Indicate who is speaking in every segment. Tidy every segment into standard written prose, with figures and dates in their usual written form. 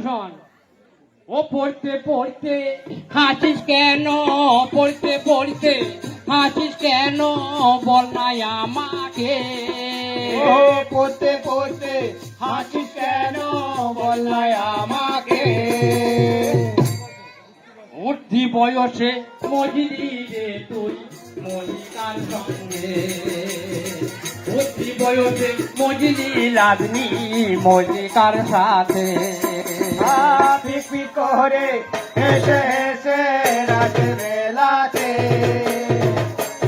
Speaker 1: শোন ও পড়তে পড়তে হাসিস কেন? পড়তে পড়তে হাসিস কেন? বল নাই আমাকে।
Speaker 2: ও পড়তে পড়তে হাসিস কেন? বল নাই আমাকে।
Speaker 1: উঠতি বয়সে মজলি রে তুই মজিকার সঙ্গে। উঠতি বয়সে মজলি লাগনি মজিকার সাথে।
Speaker 2: পিপি করে হেসে হেসে রাত বেলাতে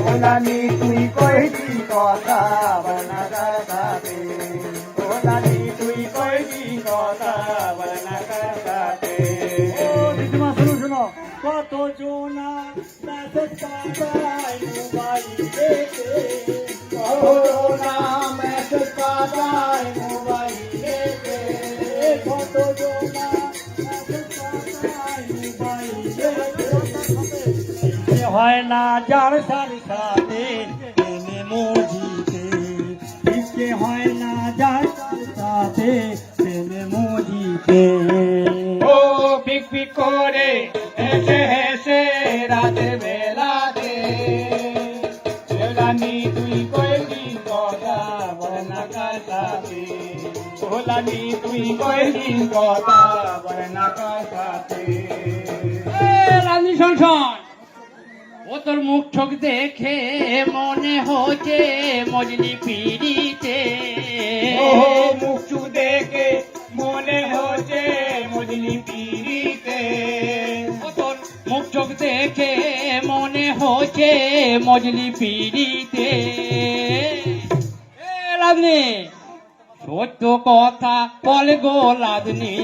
Speaker 2: ওলানি তুই কইছি কথা বলনা কাটাতে। ওলানি তুই কইছি কথা বলনা কাটাতে। ও দিদিমা শুনো শুনো, কত জোনা মেসেজ পাঠায় মোবাইলেতে। কত জোনা মেসেজ পাঠায় মোবাইলেতে। কত জোনা হয় না যার সারি সাথে প্রেমে মজিতে। ইচ্ছে হয় না যার সাথে প্রেমে মজিতে। ও পিক পিক করে হেসে হেসে রাতের বেলাতে ওলানি তুই কইলি কথা বলনা কার সাথে। ওলানি তুই কইলি কথা বলনা কার সাথে।
Speaker 1: রানী শোন ও তোর মুখ ঠোক দেখে মনে হচ্ছে মজলি পিড়িতে।
Speaker 2: ও মুখ চুখ দেখে মনে হচ্ছে মজলি পিড়িতে।
Speaker 1: ও তোর মুখ ঠোক দেখে মনে হচ্ছে মজলি পিড়িতে। লাদনি সত্য কথা বল গো লাদনি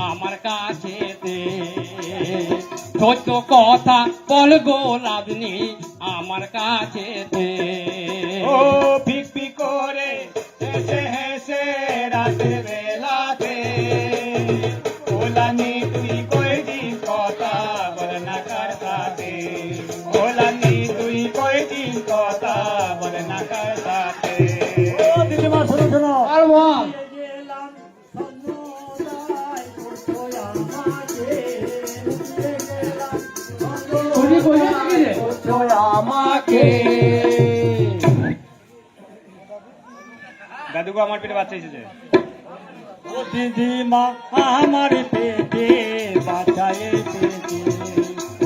Speaker 1: আমার কাছে সত্য কথা বল গো লাদনি আমার কাছে।
Speaker 2: ও পিক পিক করে হেসে হেসে রাতের বেলাতে ওলানি তুই কইলি কথা বলনা কার সাথে। ওলানি তুই কইলি কথা বলনা কার সাথে। ও দিদিমা শোনো শোনো,
Speaker 1: আর বল
Speaker 2: আমাকে। দাদুগো আমার পেটে বাচ্চা এসেছে। ও দিদিমা আমার পেটে বাচ্চা এসেছে।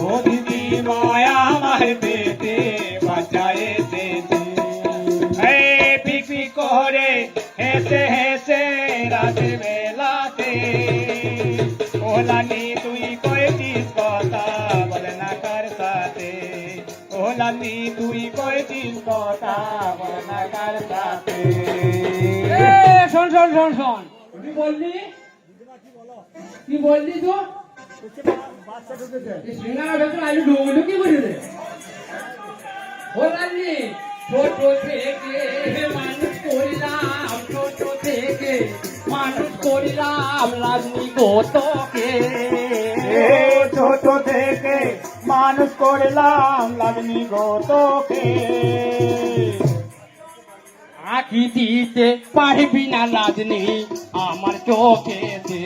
Speaker 2: ও দিদিমা আমার পেটে বাচ্চা এসেছে। পিক পিক করে হেসে হেসে রাতের বেলাতে ওলানি তুই কইছিস কথা বলনা কার সাথে। ওলানি তুই কইছিস কথা বলনা কার সাথে।
Speaker 1: শোন তুই বললি কি বললি তো সিঙ্গারা ভেতরে আলু ঢুকলো কি বলি রে? বললি ছোট থেকে মানুষ করিলাম, ছোট থেকে মানুষ করিলাম লাদনি গো তোকে।
Speaker 2: ছোট থেকে মানুষ করলাম লাগনি গো তোকে।
Speaker 1: আঁকি দিতে পারবি না লাদনি আমার চোখেতে।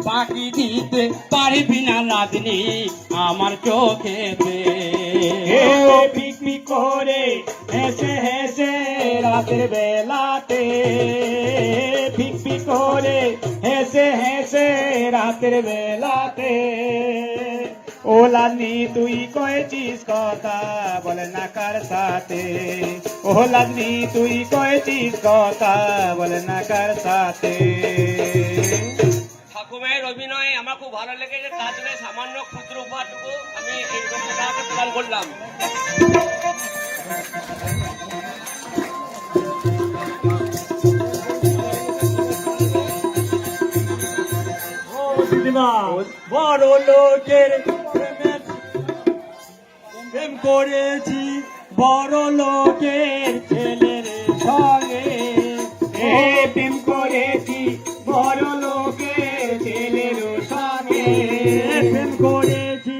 Speaker 1: পাখি দিতে পারবি না লাদনি আমার চোখেতে।
Speaker 2: পিক পিক করে হেসে হেসে রাতের বেলাতে পিক পিক করে হেসে হেসে রাতের বেলাতে ওলানি তুই কইছিস কথা বলনা কার সাথে। ওলানি তুই কইছিস কথা বলনা কার সাথে।
Speaker 3: ঠাকুমের অভিনয় আমার খুব ভালো লেগেছে, তার জন্য সামান্য ক্ষুদ্র উপহারটুকু আমি এই রবীন্দ্রনাথকে প্রদান করলাম।
Speaker 2: বড় লোকের প্রেম করেছি বড় লোকের ছেলের সঙ্গে। প্রেম করেছি বড় লোকের ছেলের সঙ্গে। প্রেম করেছি